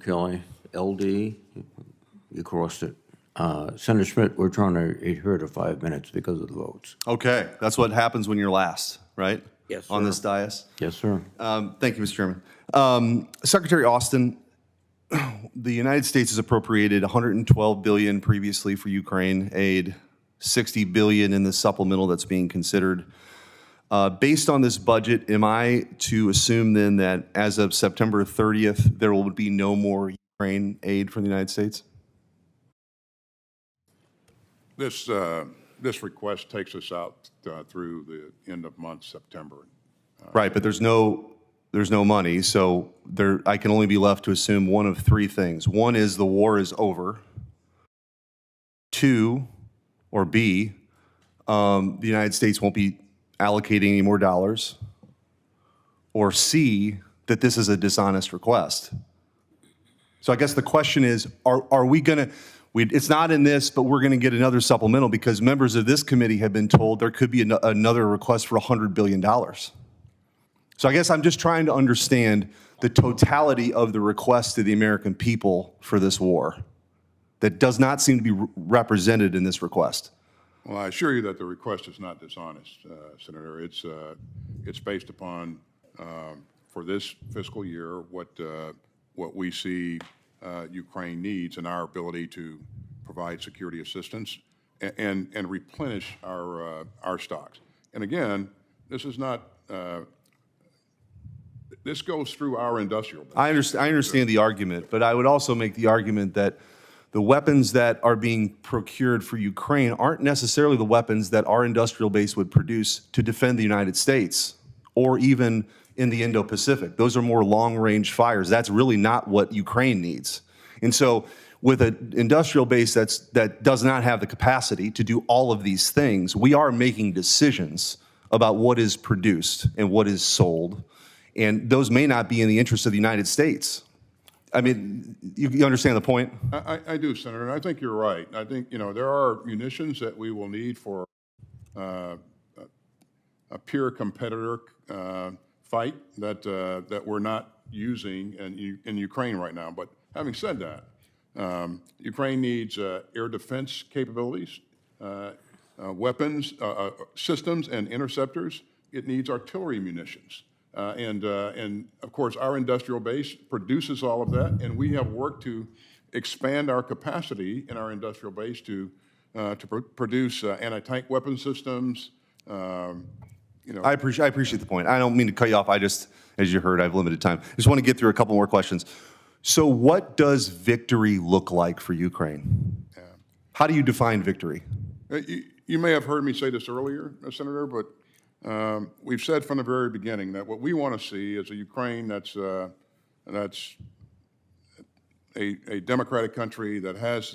Kelly, LD, you crossed it. Senator Schmitt, we're trying to adhere to 5 minutes because of the votes. Okay, that's what happens when you're last, right? Yes, On sir. this dais. Yes, sir. Thank you, Mr. Chairman. Secretary Austin, the United States has appropriated $112 billion previously for Ukraine aid, $60 billion in the supplemental that's being considered. Based on this budget, am I to assume then that as of September 30th, there will be no more Ukraine aid from the United States? This request takes us out through the end of month September. Right, but there's no money, so I can only be left to assume one of three things. One is the war is over. Two, or B, the United States won't be allocating any more dollars. Or C, that this is a dishonest request. So I guess the question is, are we going to, it's not in this, but we're going to get another supplemental because members of this committee have been told there could be another request for $100 billion. So I guess I'm just trying to understand the totality of the request to the American people for this war that does not seem to be represented in this request. Well, I assure you that the request is not dishonest, Senator. It's based upon, for this fiscal year, what we see Ukraine needs and our ability to provide security assistance and replenish our stocks. And again, this is not. This goes through our industrial base. I understand the argument, but I would also make the argument that the weapons that are being procured for Ukraine aren't necessarily the weapons that our industrial base would produce to defend the United States or even in the Indo-Pacific. Those are more long-range fires. That's really not what Ukraine needs. And so with an industrial base that does not have the capacity to do all of these things, we are making decisions about what is produced and what is sold. And those may not be in the interest of the United States. I mean, you understand the point? I do, Senator, and I think you're right. I think, there are munitions that we will need for a peer competitor fight that we're not using in Ukraine right now. But having said that, Ukraine needs air defense capabilities, weapons, systems, and interceptors. It needs artillery munitions. And of course, our industrial base produces all of that, and we have worked to expand our capacity in our industrial base to produce anti-tank weapon systems. I appreciate the point. I don't mean to cut you off. I just, as you heard, I have limited time. I just want to get through a couple more questions. So what does victory look like for Ukraine? Yeah. How do you define victory? You may have heard me say this earlier, Senator, but we've said from the very beginning that what we want to see is a Ukraine that's a democratic country that has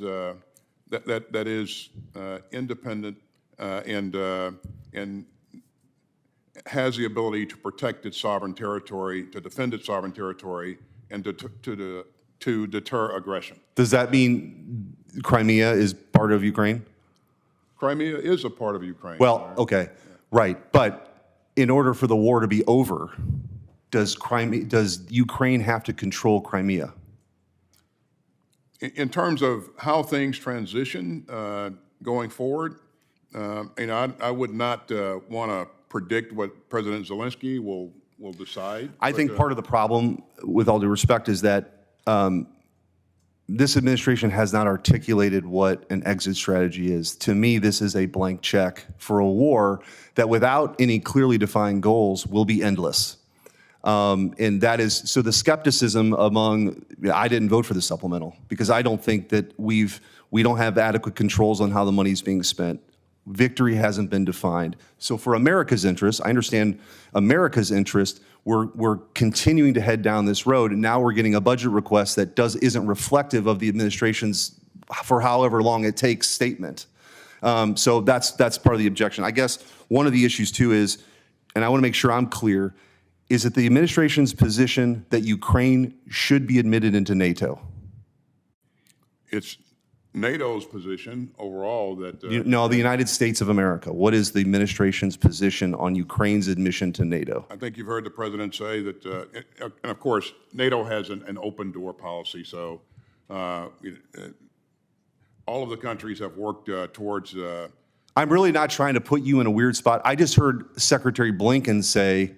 that is independent and has the ability to protect its sovereign territory, to defend its sovereign territory, and to deter aggression. Does that mean Crimea is part of Ukraine? Crimea is a part of Ukraine. Well, okay. Right, but in order for the war to be over, does Ukraine have to control Crimea? In terms of how things transition going forward, I would not want to predict what President Zelensky will decide. I think part of the problem, with all due respect, is that this administration has not articulated what an exit strategy is. To me, this is a blank check for a war that, without any clearly defined goals, will be endless. And that is, so the skepticism among, I didn't vote for the supplemental because I don't think that we don't have adequate controls on how the money is being spent. Victory hasn't been defined. So for America's interest, I understand America's interest, we're continuing to head down this road, and now we're getting a budget request that isn't reflective of the administration's, for however long it takes, statement. So that's part of the objection. I guess one of the issues too is, and I want to make sure I'm clear, is it the administration's position that Ukraine should be admitted into NATO? NATO's position overall that, No, the United States of America. What is the administration's position on Ukraine's admission to NATO? I think you've heard the president say that, and of course, NATO has an open door policy, so all of the countries have worked towards. I'm really not trying to put you in a weird spot. I just heard Secretary Blinken say,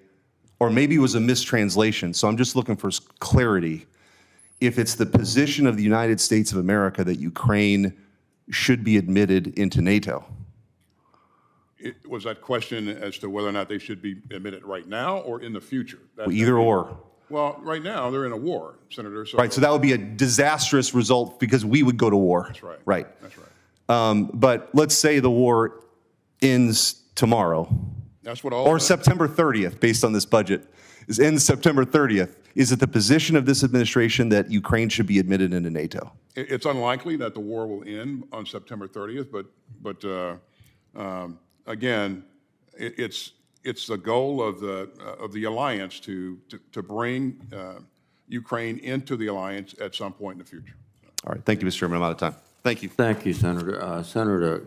or maybe it was a mistranslation, so I'm just looking for clarity. If it's the position of the United States of America that Ukraine should be admitted into NATO. Was that question as to whether or not they should be admitted right now or in the future? Either or. Well, right now, they're in a war, Senator. So Right, so that would be a disastrous result because we would go to war. That's right. Right. That's right. But let's say the war ends tomorrow. That's what all. Or September 30th, based on this budget, ends September 30th. Is it the position of this administration that Ukraine should be admitted into NATO? It's unlikely that the war will end on September 30th, but again, it's the goal of the alliance to bring Ukraine into the alliance at some point in the future. All right, thank you, Mr. Chairman. I'm out of time. Thank you. Thank you, Senator. Senator